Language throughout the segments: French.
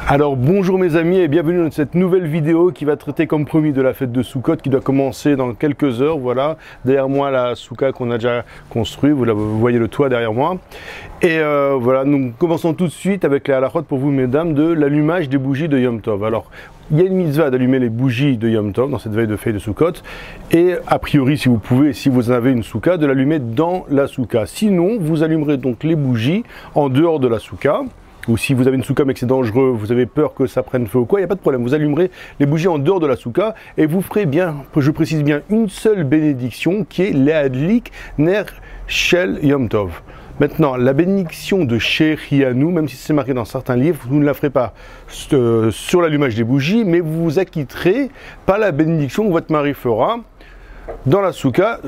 Alors bonjour mes amis et bienvenue dans cette nouvelle vidéo qui va traiter comme promis de la fête de Soukhot qui doit commencer dans quelques heures. Voilà, derrière moi la souka qu'on a déjà construite, vous voyez le toit derrière moi. Et voilà, nous commençons tout de suite avec la halachot pour vous mesdames de l'allumage des bougies de Yom Tov. Alors il y a une mitzvah d'allumer les bougies de Yom Tov dans cette veille de fête de Soukhot et a priori si vous pouvez, si vous avez une souka, de l'allumer dans la souka. Sinon vous allumerez donc les bougies en dehors de la souka. Ou si vous avez une souka mais que c'est dangereux, vous avez peur que ça prenne feu ou quoi, il n'y a pas de problème. Vous allumerez les bougies en dehors de la souka et vous ferez bien, je précise bien, une seule bénédiction qui est Leadlik Ner Shel Yom Tov. Maintenant, la bénédiction de Shechianu, même si c'est marqué dans certains livres, vous ne la ferez pas sur l'allumage des bougies, mais vous vous acquitterez par la bénédiction que votre mari fera dans la souka,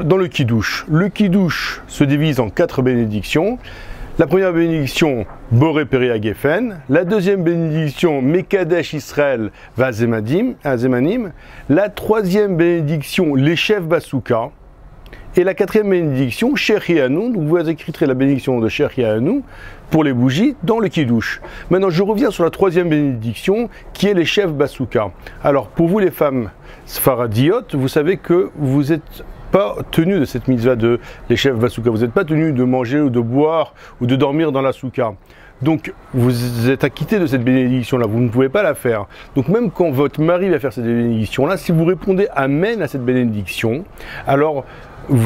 dans le kiddush. Le kiddush se divise en 4 bénédictions. La première bénédiction, Boré Peri Hagefen. La deuxième bénédiction, Mekadesh Israël Vazemanim. La troisième bénédiction, les chefs Basouka. Et la quatrième bénédiction, Shechianu. Donc vous écritrez la bénédiction de Shechianu pour les bougies dans le kiddush. Maintenant, je reviens sur la troisième bénédiction qui est les chefs Basouka. Alors, pour vous les femmes sfaradiotes, vous savez que vous êtes pas tenu de cette mitzvah de les chefs Basouka. Vous n'êtes pas tenu de manger ou de boire ou de dormir dans la souka. Donc vous êtes acquitté de cette bénédiction-là, vous ne pouvez pas la faire. Donc même quand votre mari va faire cette bénédiction-là, si vous répondez Amen à cette bénédiction, alors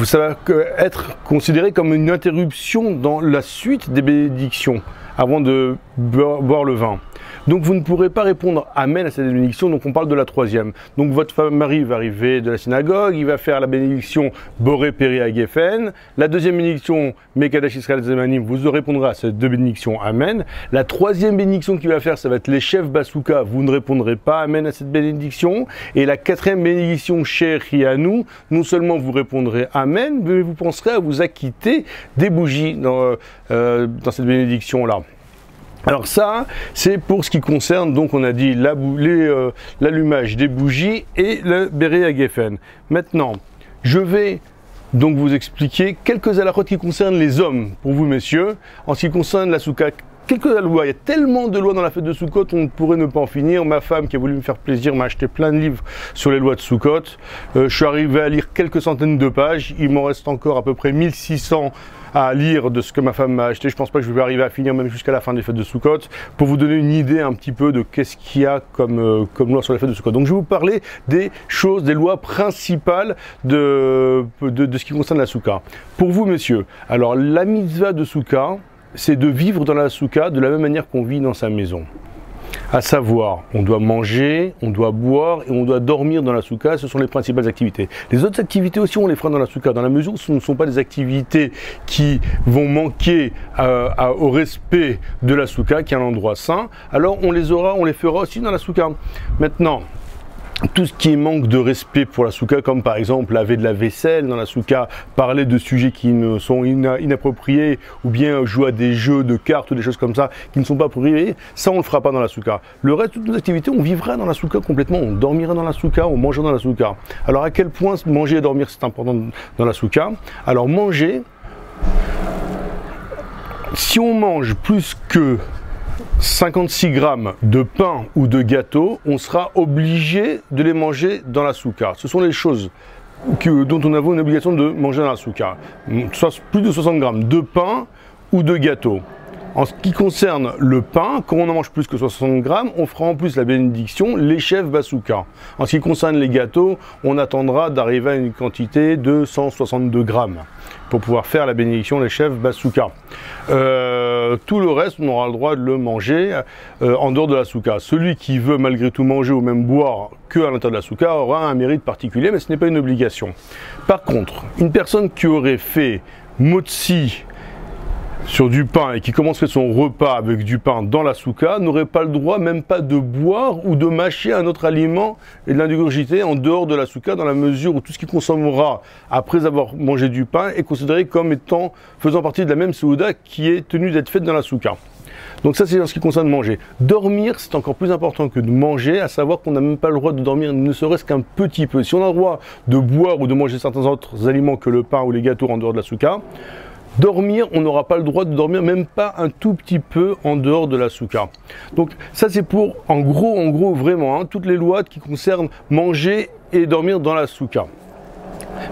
ça va être considéré comme une interruption dans la suite des bénédictions avant de boire le vin. Donc vous ne pourrez pas répondre Amen à cette bénédiction, donc on parle de la troisième. Donc votre mari va arriver de la synagogue, il va faire la bénédiction Boré Peri Hagefen. La deuxième bénédiction Mekadesh Israël Zemanim, vous répondrez à ces deux bénédictions Amen. La troisième bénédiction qu'il va faire, ça va être les chefs Basouka, vous ne répondrez pas Amen à cette bénédiction. Et la quatrième bénédiction Shechianu, non seulement vous répondrez Amen, mais vous penserez à vous acquitter des bougies dans cette bénédiction-là. Alors ça, c'est pour ce qui concerne, donc on a dit l'allumage des bougies et le Boré Hagefen. Maintenant, je vais donc vous expliquer quelques halachot qui concernent les hommes, pour vous messieurs, en ce qui concerne la souka. Quelques lois, il y a tellement de lois dans la fête de Soukhot, on ne pourrait ne pas en finir. Ma femme qui a voulu me faire plaisir m'a acheté plein de livres sur les lois de Soukhot. Je suis arrivé à lire quelques centaines de pages, il m'en reste encore à peu près 1600 à lire de ce que ma femme m'a acheté. Je pense pas que je vais arriver à finir même jusqu'à la fin des fêtes de Soukhot, pour vous donner une idée un petit peu de qu'est-ce qu'il y a comme loi sur les fêtes de Soukhot. Donc je vais vous parler des choses, des lois principales de ce qui concerne la souka. Pour vous messieurs, alors la mitzvah de souka, c'est de vivre dans la souka de la même manière qu'on vit dans sa maison. À savoir, on doit manger, on doit boire et on doit dormir dans la souka, ce sont les principales activités. Les autres activités aussi, on les fera dans la souka, dans la mesure où ce ne sont pas des activités qui vont manquer au respect de la souka, qui est un endroit saint, alors on les fera aussi dans la souka. Maintenant, tout ce qui manque de respect pour la souka, comme par exemple laver de la vaisselle dans la souka, parler de sujets qui ne sont inappropriés, ou bien jouer à des jeux de cartes ou des choses comme ça qui ne sont pas appropriés, ça on ne le fera pas dans la souka. Le reste de toutes nos activités, on vivra dans la souka complètement, on dormira dans la souka, on mangera dans la souka. Alors à quel point manger et dormir c'est important dans la souka? Alors manger, si on mange plus que 56 grammes de pain ou de gâteau, on sera obligé de les manger dans la souka. Ce sont les choses dont on a une obligation de manger dans la souka. Soit plus de 60 grammes de pain ou de gâteau. En ce qui concerne le pain, quand on en mange plus que 60 grammes, on fera en plus la bénédiction les chefs Basouka. En ce qui concerne les gâteaux, on attendra d'arriver à une quantité de 162 grammes pour pouvoir faire la bénédiction les chefs Basouka. Tout le reste, on aura le droit de le manger en dehors de la souka. Celui qui veut malgré tout manger ou même boire que à l'intérieur de la souka aura un mérite particulier, mais ce n'est pas une obligation. Par contre, une personne qui aurait fait motzi sur du pain et qui commencerait son repas avec du pain dans la souka n'aurait pas le droit même pas de boire ou de mâcher un autre aliment et de l'ingurgiter en dehors de la souka, dans la mesure où tout ce qu'il consommera après avoir mangé du pain est considéré comme faisant partie de la même souda qui est tenue d'être faite dans la souka. Donc ça c'est en ce qui concerne manger. Dormir c'est encore plus important que de manger, à savoir qu'on n'a même pas le droit de dormir ne serait-ce qu'un petit peu. Si on a le droit de boire ou de manger certains autres aliments que le pain ou les gâteaux en dehors de la souka, Dormir, on n'aura pas le droit de dormir, même pas un tout petit peu en dehors de la souka. Donc ça c'est pour, en gros vraiment, toutes les lois qui concernent manger et dormir dans la souka.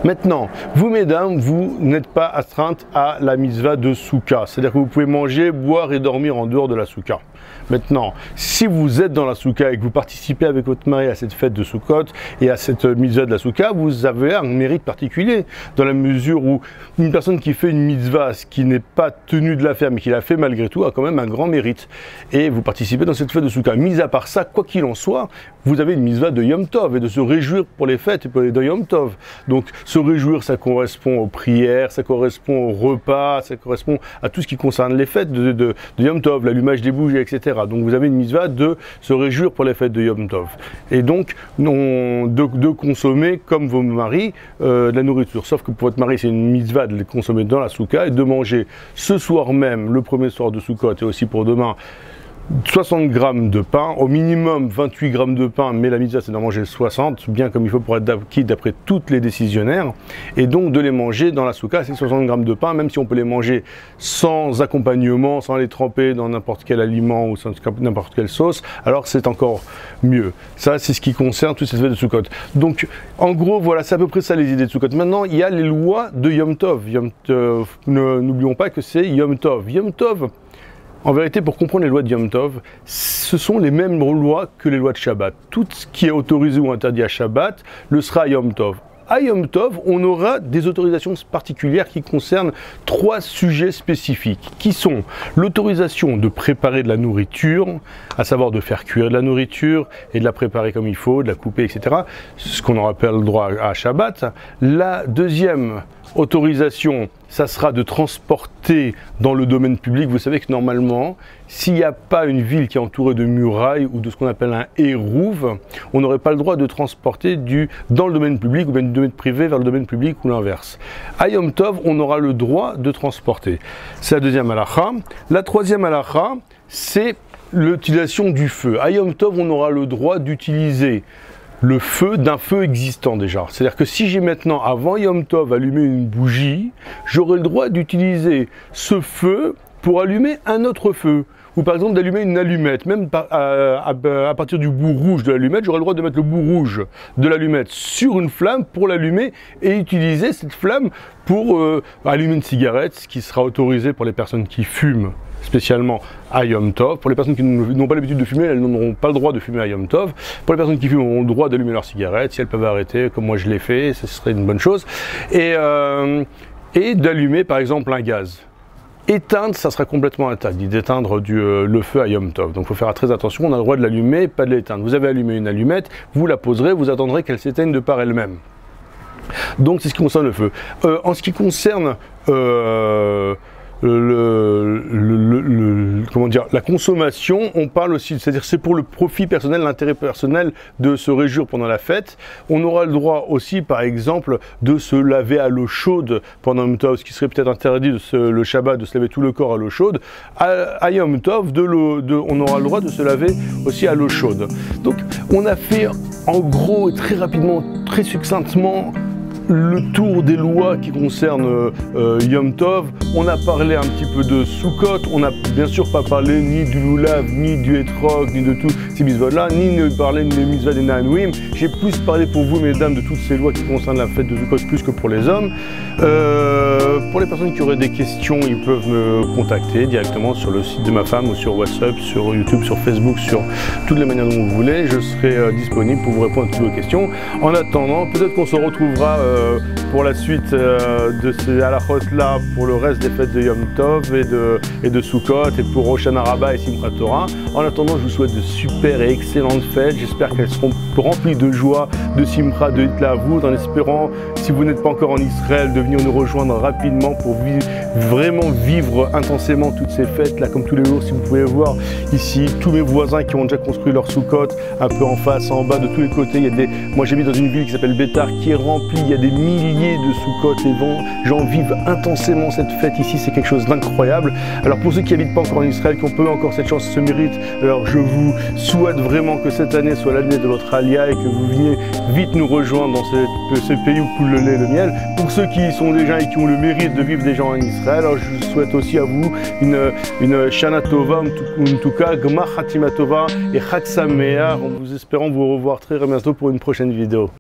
Maintenant, vous mesdames, vous n'êtes pas astreintes à la mitzvah de souka, c'est-à-dire que vous pouvez manger, boire et dormir en dehors de la souka. Maintenant, si vous êtes dans la souka et que vous participez avec votre mari à cette fête de Sukkot et à cette mitzvah de la souka, vous avez un mérite particulier, dans la mesure où une personne qui fait une mitzvah, qui n'est pas tenue de la faire, mais qui l'a fait malgré tout, a quand même un grand mérite. Et vous participez dans cette fête de souka. Mis à part ça, quoi qu'il en soit, vous avez une mitzvah de Yom Tov et de se réjouir pour les fêtes et pour les de Yom Tov. Donc, se réjouir, ça correspond aux prières, ça correspond aux repas, ça correspond à tout ce qui concerne les fêtes de Yom Tov, l'allumage des bougies, etc. Donc vous avez une mitzvah de se réjouir pour les fêtes de Yom Tov. Et donc de consommer comme vos maris de la nourriture. Sauf que pour votre mari c'est une mitzvah de les consommer dans la souka et de manger ce soir même, le premier soir de Sukkot et aussi pour demain, 60 grammes de pain, au minimum 28 grammes de pain, mais la mitzvah c'est d'en manger 60, bien comme il faut pour être acquis d'après toutes les décisionnaires, et donc de les manger dans la souka, c'est 60 grammes de pain, même si on peut les manger sans accompagnement, sans les tremper dans n'importe quel aliment ou sans n'importe quelle sauce, alors c'est encore mieux. Ça c'est ce qui concerne toute cette fête de Sukkot. Donc en gros voilà, c'est à peu près ça les idées de Sukkot. Maintenant il y a les lois de Yom Tov. N'oublions pas que c'est Yom Tov. Yom Tov, en vérité, pour comprendre les lois de Yom Tov, ce sont les mêmes lois que les lois de Shabbat. Tout ce qui est autorisé ou interdit à Shabbat le sera à Yom Tov. À Yom Tov, on aura des autorisations particulières qui concernent 3 sujets spécifiques, qui sont l'autorisation de préparer de la nourriture, à savoir de faire cuire de la nourriture et de la préparer comme il faut, de la couper, etc. Ce qu'on aura pas le droit à Shabbat. La deuxième autorisation, ça sera de transporter dans le domaine public. Vous savez que normalement, s'il n'y a pas une ville qui est entourée de murailles ou de ce qu'on appelle un hérouve, on n'aurait pas le droit de transporter dans le domaine public ou bien du domaine privé vers le domaine public ou l'inverse. À Yom Tov, on aura le droit de transporter. C'est la deuxième halakha. La troisième halakha, c'est l'utilisation du feu. À Yom Tov, on aura le droit d'utiliser le feu d'un feu existant déjà. C'est-à-dire que si j'ai maintenant, avant Yom Tov, allumé une bougie, j'aurai le droit d'utiliser ce feu pour allumer un autre feu. Ou par exemple d'allumer une allumette, même à partir du bout rouge de l'allumette, j'aurai le droit de mettre le bout rouge de l'allumette sur une flamme pour l'allumer et utiliser cette flamme pour allumer une cigarette, ce qui sera autorisé pour les personnes qui fument, spécialement à Yom Tov. Pour les personnes qui n'ont pas l'habitude de fumer, elles n'auront pas le droit de fumer à Yom Tov. Pour les personnes qui fument, auront le droit d'allumer leur cigarette. Si elles peuvent arrêter, comme moi je l'ai fait, ce serait une bonne chose. Et d'allumer par exemple un gaz. Éteindre, ça sera complètement interdit d'éteindre le feu à Yom Tov. Donc il faut faire très attention, on a le droit de l'allumer, pas de l'éteindre. Vous avez allumé une allumette, vous la poserez, vous attendrez qu'elle s'éteigne de par elle-même. Donc c'est ce qui concerne le feu. En ce qui concerne comment dire, la consommation, on parle aussi, c'est-à-dire c'est pour le profit personnel, l'intérêt personnel de se réjouir pendant la fête. On aura le droit aussi, par exemple, de se laver à l'eau chaude pendant Yom Tov, ce qui serait peut-être interdit le Shabbat, de se laver tout le corps à l'eau chaude. À Yom Tov, on aura le droit de se laver aussi à l'eau chaude. Donc on a fait en gros, très rapidement, très succinctement, le tour des lois qui concernent Yom Tov. On a parlé un petit peu de Sukkot, on n'a bien sûr pas parlé ni du Lulav, ni du Etrog, ni de tous ces mitzvot-là, ni ne parler des mitzvot des Nahanuim. J'ai plus parlé pour vous, mesdames, de toutes ces lois qui concernent la fête de Sukkot plus que pour les hommes. Pour les personnes qui auraient des questions, ils peuvent me contacter directement sur le site de ma femme ou sur WhatsApp, sur YouTube, sur Facebook, sur toutes les manières dont vous voulez. Je serai disponible pour vous répondre à toutes vos questions. En attendant, peut-être qu'on se retrouvera pour la suite de ces halachot-là pour le reste des fêtes de Yom Tov et de Sukkot et pour Rosh Hashanah et Simchat Torah. En attendant, je vous souhaite de super et excellentes fêtes. J'espère qu'elles seront remplies de joie, de Simcha, de Hitlavut, en espérant, si vous n'êtes pas encore en Israël, de venir nous rejoindre rapidement pour vraiment vivre intensément toutes ces fêtes-là, comme tous les jours. Si vous pouvez voir ici, tous mes voisins qui ont déjà construit leur Sukkot, un peu en face, en bas, de tous les côtés. Moi j'habite dans une ville qui s'appelle Bétar, qui est remplie. Il y a des milliers de Sukkot et gens vivent intensément cette fête ici, c'est quelque chose d'incroyable. Alors pour ceux qui n'habitent pas encore en Israël, qui ont peu encore cette chance, ce mérite, alors je vous souhaite vraiment que cette année soit l'année de votre alia et que vous veniez vite nous rejoindre dans ce pays où coule le lait et le miel. Pour ceux qui y sont déjà et qui ont le mérite de vivre déjà en Israël, alors je vous souhaite aussi à vous une Shana Tova, en tout cas, Gmar Hatima Tova et Chag Sameach, en vous espérant vous revoir très bientôt pour une prochaine vidéo.